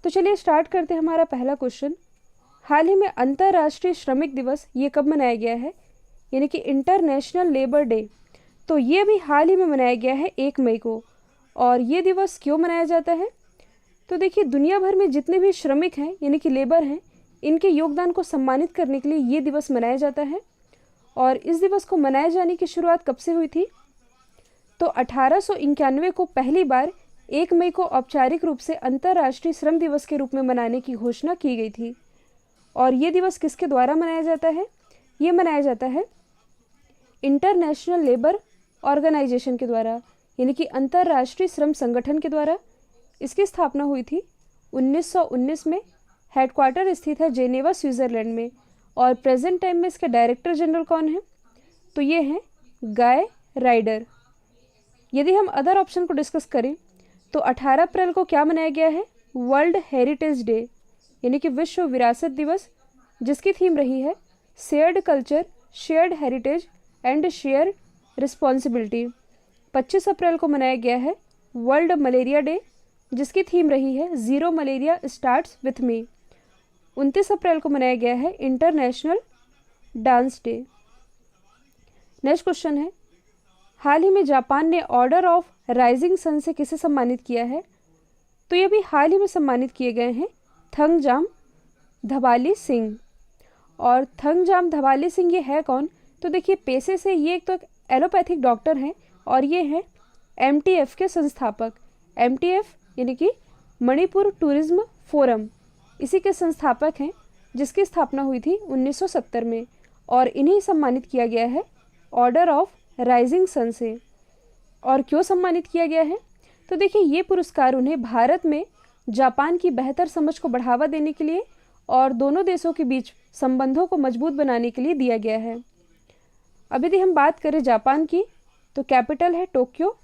तो चलिए स्टार्ट करते हैं हमारा पहला क्वेश्चन। हाल ही में अंतर्राष्ट्रीय श्रमिक दिवस ये कब मनाया गया है, यानी कि इंटरनेशनल लेबर डे। तो ये भी हाल ही में मनाया गया है 1 मई को। और ये दिवस क्यों मनाया जाता है? तो देखिए, दुनिया भर में जितने भी श्रमिक हैं यानी कि लेबर हैं, इनके योगदान को सम्मानित करने के लिए ये दिवस मनाया जाता है। और इस दिवस को मनाए जाने की शुरुआत कब से हुई थी? तो 1891 को पहली बार 1 मई को औपचारिक रूप से अंतर्राष्ट्रीय श्रम दिवस के रूप में मनाने की घोषणा की गई थी। और ये दिवस किसके द्वारा मनाया जाता है? ये मनाया जाता है इंटरनेशनल लेबर ऑर्गेनाइजेशन के द्वारा, यानी कि अंतर्राष्ट्रीय श्रम संगठन के द्वारा। इसकी स्थापना हुई थी 1919 में। हेडक्वार्टर स्थित है जेनेवा, स्विट्जरलैंड में। और प्रेजेंट टाइम में इसके डायरेक्टर जनरल कौन है? तो ये हैं गाय राइडर। यदि हम अदर ऑप्शन को डिस्कस करें तो 18 अप्रैल को क्या मनाया गया है? वर्ल्ड हेरिटेज डे, यानी कि विश्व विरासत दिवस, जिसकी थीम रही है shared culture, shared heritage and share responsibility. 25 अप्रैल को मनाया गया है वर्ल्ड मलेरिया डे, जिसकी थीम रही है zero malaria starts with me. 29 अप्रैल को मनाया गया है international dance day. Next question है, हाल ही में जापान ने ऑर्डर ऑफ राइजिंग सन से किसे सम्मानित किया है? तो ये भी हाल ही में सम्मानित किए गए हैं थंगजाम धबाली सिंह। और थंगजाम धबाली सिंह ये है कौन? तो देखिए, पेशे से ये एक तो एलोपैथिक डॉक्टर हैं और ये हैं MTF के संस्थापक। MTF यानी कि मणिपुर टूरिज्म फोरम, इसी के संस्थापक हैं, जिसकी स्थापना हुई थी 1970 में। और इन्हें सम्मानित किया गया है ऑर्डर ऑफ राइजिंग सन से। और क्यों सम्मानित किया गया है? तो देखिए, ये पुरस्कार उन्हें भारत में जापान की बेहतर समझ को बढ़ावा देने के लिए और दोनों देशों के बीच संबंधों को मजबूत बनाने के लिए दिया गया है। अब यदि हम बात करें जापान की, तो कैपिटल है टोक्यो,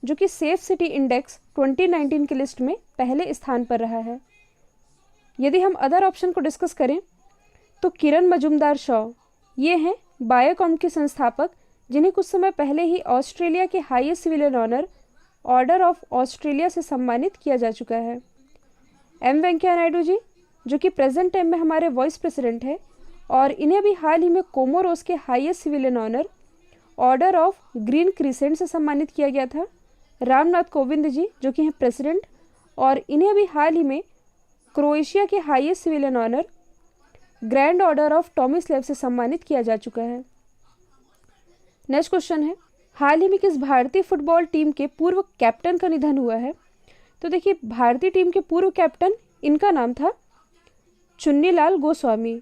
जो कि सेफ सिटी इंडेक्स 2019 की लिस्ट में पहले स्थान पर रहा है। यदि हम अदर ऑप्शन को डिस्कस करें तो किरण मजुमदार शॉ ये हैं बायोकॉम के संस्थापक, जिन्हें कुछ समय पहले ही ऑस्ट्रेलिया के highest civilian honour order of Australia से सम्मानित किया जा चुका है। M वेंकैया नायडू जी, जो कि प्रेजेंट टाइम में हमारे वाइस प्रेसिडेंट हैं, और इन्हें भी हाल ही में कोमोरोस के highest civilian honour order of green crescent से सम्मानित किया गया था। रामनाथ कोविंद जी, जो कि हैं प्रेसिडेंट, और इन्हें भी हाल ही में क्रोएशिया के highest civilian honour grand order of Tomislav से सम्मानित किया जा चुका है। नेक्स्ट क्वेश्चन है, हाल ही में किस भारतीय फुटबॉल टीम के पूर्व कैप्टन का निधन हुआ है? तो देखिए, भारतीय टीम के पूर्व कैप्टन, इनका नाम था चुन्नीलाल गोस्वामी।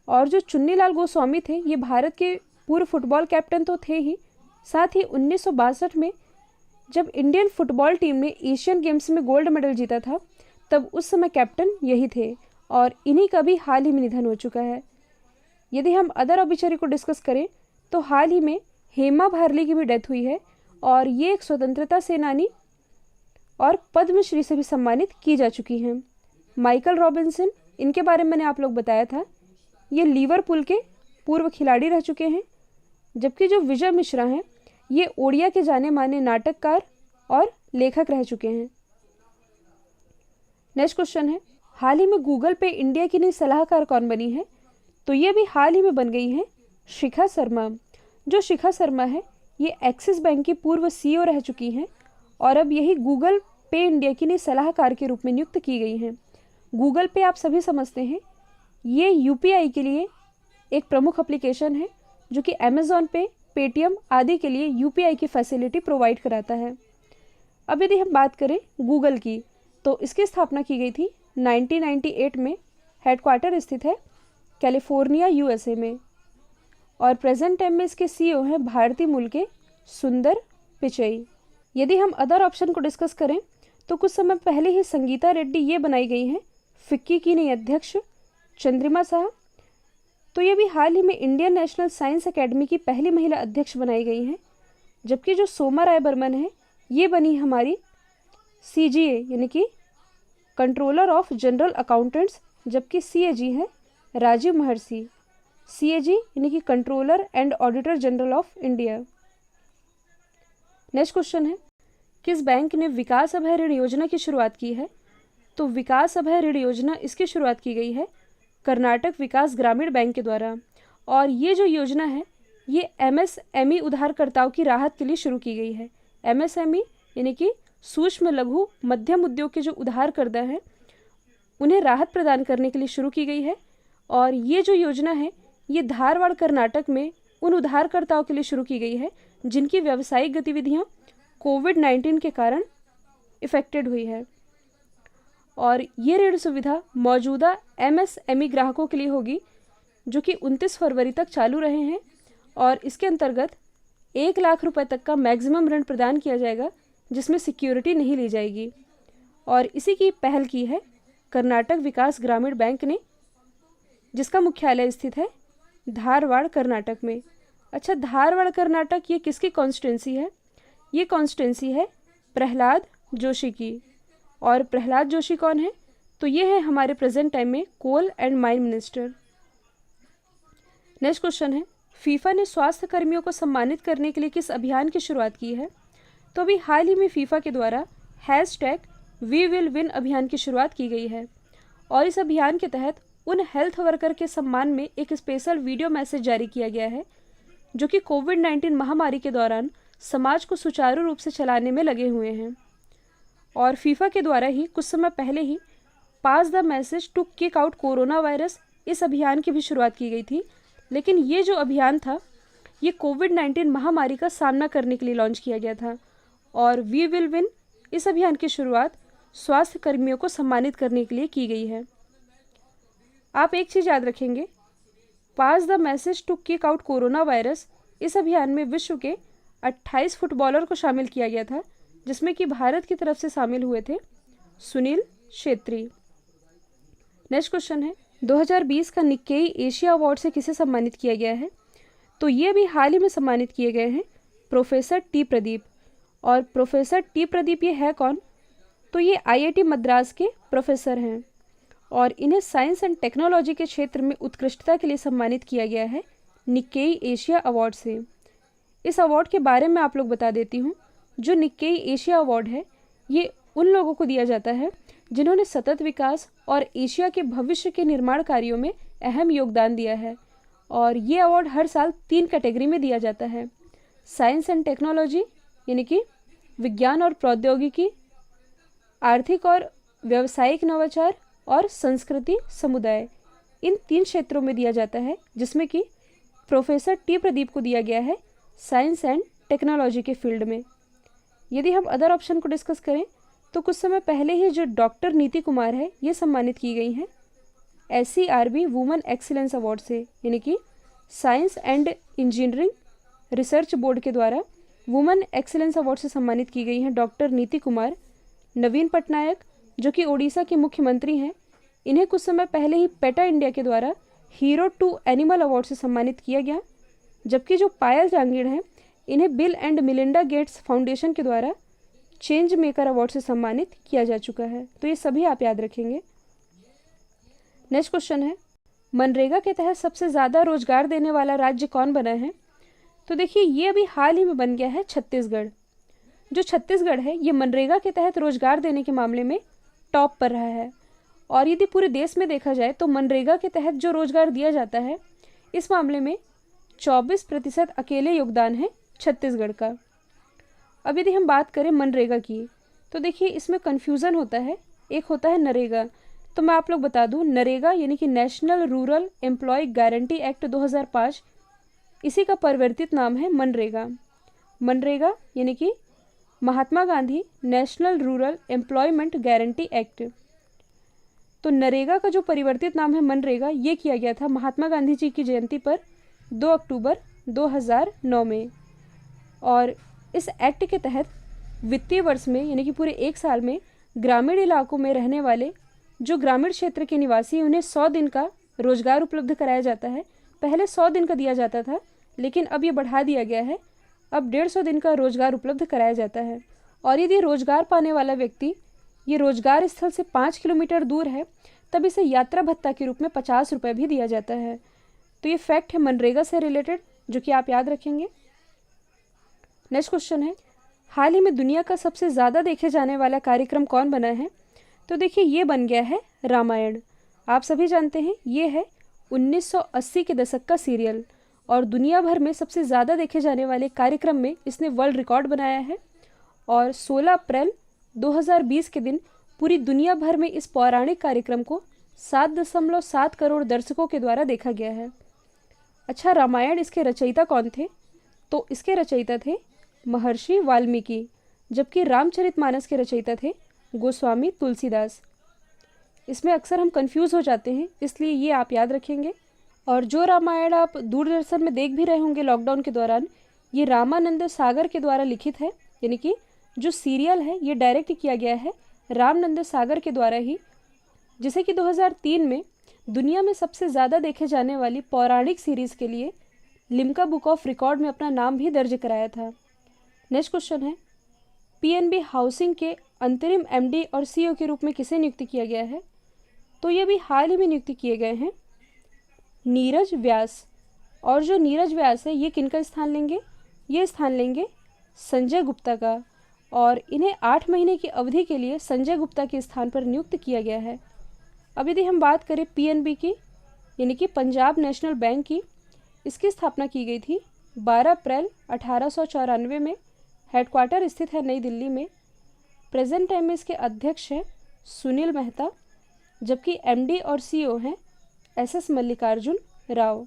और जो चुन्नीलाल गोस्वामी थे, ये भारत के पूर्व फुटबॉल कैप्टन तो थे ही, साथ ही 1962 में जब इंडियन फुटबॉल टीम ने एशियन गेम्स में गोल्ड मेडल जीता था, तब उस समय कैप्टन यही थे। और इन्हीं का भी हाल ही में निधन हो चुका है। यदि हम अदर ऑबिचरी को डिस्कस करें तो हाल ही में हेमा भारली की भी डेथ हुई है, और ये एक स्वतंत्रता सेनानी और पद्मश्री से भी सम्मानित की जा चुकी हैं। माइकल रॉबिन्सन, इनके बारे में मैंने आप लोग बताया था, ये लिवरपूल के पूर्व खिलाड़ी रह चुके हैं। जबकि जो विजय मिश्रा हैं, ये ओडिया के जाने माने नाटककार और लेखक रह चुके हैं। नेक्स्ट क्वेश्चन है, हाल ही में गूगल पे इंडिया की नई सलाहकार कौन बनी है? तो ये भी हाल ही में बन गई हैं शिखा शर्मा। जो शिखा शर्मा है, ये एक्सिस बैंक की पूर्व CEO रह चुकी हैं, और अब यही गूगल पे इंडिया की नई सलाहकार के रूप में नियुक्त की गई हैं। गूगल पे आप सभी समझते हैं, ये UPI के लिए एक प्रमुख एप्लीकेशन है, जो कि अमेज़ॉन पे, पेटीएम आदि के लिए UPI की फैसिलिटी प्रोवाइड कराता है। अब यदि हम बात करें गूगल की, तो इसकी स्थापना की गई थी 1998 में। हेडक्वार्टर स्थित है कैलिफोर्निया, USA में। और प्रेजेंट टाइम में इसके CEO हैं भारतीय मूल के सुंदर पिचई। यदि हम अदर ऑप्शन को डिस्कस करें तो कुछ समय पहले ही संगीता रेड्डी ये बनाई गई हैं फिक्की की नई अध्यक्ष। चंद्रिमा शाह, तो ये भी हाल ही में इंडियन नेशनल साइंस एकेडमी की पहली महिला अध्यक्ष बनाई गई हैं। जबकि जो सोमा राय बर्मन है, ये बनी हमारी CGA यानी कि कंट्रोलर ऑफ जनरल अकाउंटेंट्स। जबकि CAG है राजीव महर्षि। CAG यानी कि controller and auditor general of India. Next question है, किस बैंक ने विकास अभय ऋण योजना की शुरुआत की है? तो विकास अभय ऋण योजना, इसकी शुरुआत की गई है कर्नाटक विकास ग्रामीण बैंक के द्वारा। और ये जो योजना है ये एमएसएमई उधारकर्ताओं की राहत के लिए शुरू की गई है। एमएसएमई यानी कि सूक्ष्म लघु मध्यम उद्योग के जो उधारकर्ता हैं उन्हें राहत प्रदान करने के लिए शुरू की गई है। और ये जो योजना है ये धारवाड़ कर्नाटक में उन उधारकर्ताओं के लिए शुरू की गई है जिनकी व्यावसायिक गतिविधियां कोविड-19 के कारण इफेक्टेड हुई है। और ये ऋण सुविधा मौजूदा एमएसएमई ग्राहकों के लिए होगी जो कि 29 फरवरी तक चालू रहे हैं। और इसके अंतर्गत 1 लाख रुपए तक का मैक्सिमम ऋण प्रदान किया जाएगा जिसमें सिक्योरिटी नहीं ली जाएगी। और इसी की पहल की है कर्नाटक विकास ग्रामीण बैंक ने, जिसका मुख्यालय स्थित है धारवाड़ कर्नाटक में। अच्छा, धारवाड़ कर्नाटक ये किसकी कॉन्स्टिट्यूंसी है? ये कॉन्स्टिट्यूंसी है प्रहलाद जोशी की। और प्रहलाद जोशी कौन है? तो ये है हमारे प्रेजेंट टाइम में coal and mine minister. Next question है, फीफा ने स्वास्थ्य कर्मियों को सम्मानित करने के लिए किस अभियान की शुरुआत की है? तो अभी हाल ही में फीफा के द्वारा #WeWillWin अभियान की शुरुआत की गई है। और इस अभियान के तहत उन हेल्थ वर्कर के सम्मान में एक स्पेशल वीडियो मैसेज जारी किया गया है जो कि कोविड-19 महामारी के दौरान समाज को सुचारू रूप से चलाने में लगे हुए हैं। और फीफा के द्वारा ही कुछ समय पहले ही pass the message to kick out corona virus, इस अभियान की भी शुरुआत की गई थी। लेकिन ये जो अभियान था ये कोविड-19 महामारी का सामना करने के लिए लॉन्च किया गया था। और वी विल विन इस अभियान की शुरुआत स्वास्थ्य कर्मियों को सम्मानित करने के लिए की गई है। आप एक चीज़ याद रखेंगे, pass the message to kick out corona virus, इस अभियान में विश्व के 28 फुटबॉलर को शामिल किया गया था जिसमें कि भारत की तरफ से शामिल हुए थे सुनील छेत्री। नेक्स्ट क्वेश्चन है, 2020 का निक्केई एशिया अवार्ड से किसे सम्मानित किया गया है? तो ये भी हाल ही में सम्मानित किए गए हैं प्रोफेसर टी प्रदीप। और प्रोफेसर टी प्रदीप ये है कौन? तो ये आईआईटी मद्रास के प्रोफेसर हैं और इन्हें साइंस एंड टेक्नोलॉजी के क्षेत्र में उत्कृष्टता के लिए सम्मानित किया गया है निक्केई एशिया अवार्ड से। इस अवार्ड के बारे में आप लोग बता देती हूँ। जो निक्केई एशिया अवार्ड है ये उन लोगों को दिया जाता है जिन्होंने सतत विकास और एशिया के भविष्य के निर्माण कार्यों में अहम योगदान दिया है। और ये अवार्ड हर साल 3 कैटेगरी में दिया जाता है, साइंस एंड टेक्नोलॉजी यानी कि विज्ञान और प्रौद्योगिकी, आर्थिक और व्यावसायिक नवाचार और संस्कृति समुदाय। इन 3 क्षेत्रों में दिया जाता है जिसमें कि प्रोफेसर टी प्रदीप को दिया गया है साइंस एंड टेक्नोलॉजी के फील्ड में। यदि हम अदर ऑप्शन को डिस्कस करें तो कुछ समय पहले ही जो डॉक्टर नीति कुमार है ये सम्मानित की गई हैं SCRB वुमेन एक्सीलेंस अवार्ड से, यानी कि science and engineering research board के द्वारा वुमेन एक्सीलेंस अवार्ड से सम्मानित की गई हैं डॉक्टर नीति कुमार। नवीन पटनायक जो कि ओडिशा के मुख्यमंत्री हैं, इन्हें कुछ समय पहले ही पेटा इंडिया के द्वारा हीरो टू एनिमल अवार्ड से सम्मानित किया गया। जबकि जो पायल जांगीड़ हैं इन्हें bill and Melinda Gates foundation के द्वारा चेंज मेकर अवार्ड से सम्मानित किया जा चुका है। तो ये सभी आप याद रखेंगे। नेक्स्ट क्वेश्चन है, मनरेगा के तहत सबसे ज़्यादा रोजगार देने वाला राज्य कौन बना है? तो देखिए ये अभी हाल ही में बन गया है छत्तीसगढ़। जो छत्तीसगढ़ है ये मनरेगा के तहत रोजगार देने के मामले में टॉप पर रहा है। और यदि पूरे देश में देखा जाए तो मनरेगा के तहत जो रोजगार दिया जाता है इस मामले में 24% अकेले योगदान है छत्तीसगढ़ का। अब यदि हम बात करें मनरेगा की तो देखिए इसमें कन्फ्यूज़न होता है, एक होता है नरेगा। तो मैं आप लोग बता दूं, नरेगा यानी कि national rural employ guarantee act 2005, इसी का परिवर्तित नाम है मनरेगा। मनरेगा यानी कि Mahatma Gandhi national rural employment guarantee act. तो नरेगा का जो परिवर्तित नाम है मनरेगा, ये किया गया था महात्मा गांधी जी की जयंती पर 2 अक्टूबर 2009 में। और इस एक्ट के तहत वित्तीय वर्ष में यानी कि पूरे 1 साल में ग्रामीण इलाकों में रहने वाले जो ग्रामीण क्षेत्र के निवासी उन्हें 100 दिन का रोजगार उपलब्ध कराया जाता है। पहले 100 दिन का दिया जाता था लेकिन अब ये बढ़ा दिया गया है, अब 150 दिन का रोजगार उपलब्ध कराया जाता है। और यदि रोजगार पाने वाला व्यक्ति ये रोजगार स्थल से 5 किलोमीटर दूर है तब इसे यात्रा भत्ता के रूप में 50 रुपये भी दिया जाता है। तो ये फैक्ट है मनरेगा से रिलेटेड जो कि आप याद रखेंगे। नेक्स्ट क्वेश्चन है, हाल ही में दुनिया का सबसे ज़्यादा देखे जाने वाला कार्यक्रम कौन बना है? तो देखिए ये बन गया है रामायण। आप सभी जानते हैं ये है 1980 के दशक का सीरियल और दुनिया भर में सबसे ज़्यादा देखे जाने वाले कार्यक्रम में इसने वर्ल्ड रिकॉर्ड बनाया है। और 16 अप्रैल 2020 के दिन पूरी दुनिया भर में इस पौराणिक कार्यक्रम को 7.7 करोड़ दर्शकों के द्वारा देखा गया है। अच्छा, रामायण इसके रचयिता कौन थे? तो इसके रचयिता थे महर्षि वाल्मीकि, जबकि रामचरितमानस के रचयिता थे गोस्वामी तुलसीदास। इसमें अक्सर हम कंफ्यूज हो जाते हैं, इसलिए ये आप याद रखेंगे। और जो रामायण आप दूरदर्शन में देख भी रहे होंगे लॉकडाउन के दौरान, ये रामानंद सागर के द्वारा लिखित है, यानी कि जो सीरियल है ये डायरेक्ट किया गया है रामानंद सागर के द्वारा ही, जिसे कि 2003 में दुनिया में सबसे ज़्यादा देखे जाने वाली पौराणिक सीरीज़ के लिए लिम्का बुक ऑफ रिकॉर्ड में अपना नाम भी दर्ज कराया था। नेक्स्ट क्वेश्चन है, पीएनबी हाउसिंग के अंतरिम एमडी और सीईओ के रूप में किसे नियुक्त किया गया है? तो ये भी हाल ही में नियुक्त किए गए हैं नीरज व्यास। और जो नीरज व्यास है ये किनका स्थान लेंगे? ये स्थान लेंगे संजय गुप्ता का, और इन्हें 8 महीने की अवधि के लिए संजय गुप्ता के स्थान पर नियुक्त किया गया है। अब यदि हम बात करें पीएनबी की, यानी कि पंजाब नेशनल बैंक की, इसकी स्थापना की गई थी 12 अप्रैल 1894 में। हेडक्वार्टर स्थित है नई दिल्ली में। प्रेजेंट टाइम में इसके अध्यक्ष हैं सुनील मेहता, जबकि एमडी और सीईओ हैं एसएस मल्लिकार्जुन राव।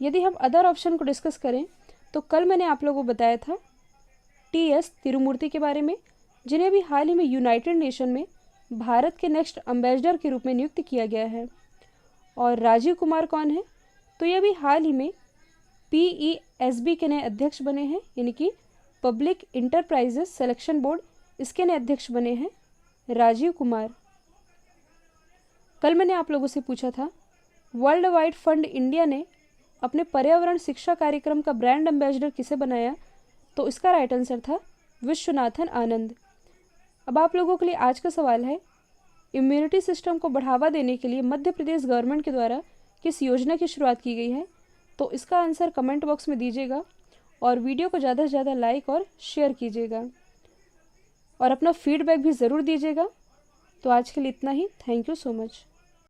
यदि हम अदर ऑप्शन को डिस्कस करें तो कल मैंने आप लोगों को बताया था टीएस तिरुमूर्ति के बारे में, जिन्हें भी हाल ही में यूनाइटेड नेशन में भारत के नेक्स्ट एम्बेसडर के रूप में नियुक्त किया गया है। और राजीव कुमार कौन है? तो ये भी हाल ही में पीईएसबी के नए अध्यक्ष बने हैं, यानी कि पब्लिक इंटरप्राइजेस सिलेक्शन बोर्ड, इसके नए अध्यक्ष बने हैं राजीव कुमार। कल मैंने आप लोगों से पूछा था वर्ल्ड वाइड फंड इंडिया ने अपने पर्यावरण शिक्षा कार्यक्रम का ब्रांड एम्बेसडर किसे बनाया? तो इसका राइट आंसर था विश्वनाथन आनंद। अब आप लोगों के लिए आज का सवाल है, इम्यूनिटी सिस्टम को बढ़ावा देने के लिए मध्य प्रदेश गवर्नमेंट के द्वारा किस योजना की शुरुआत की गई है? तो इसका आंसर कमेंट बॉक्स में दीजिएगा और वीडियो को ज़्यादा से ज़्यादा लाइक और शेयर कीजिएगा और अपना फीडबैक भी ज़रूर दीजिएगा। तो आज के लिए इतना ही। Thank you so much.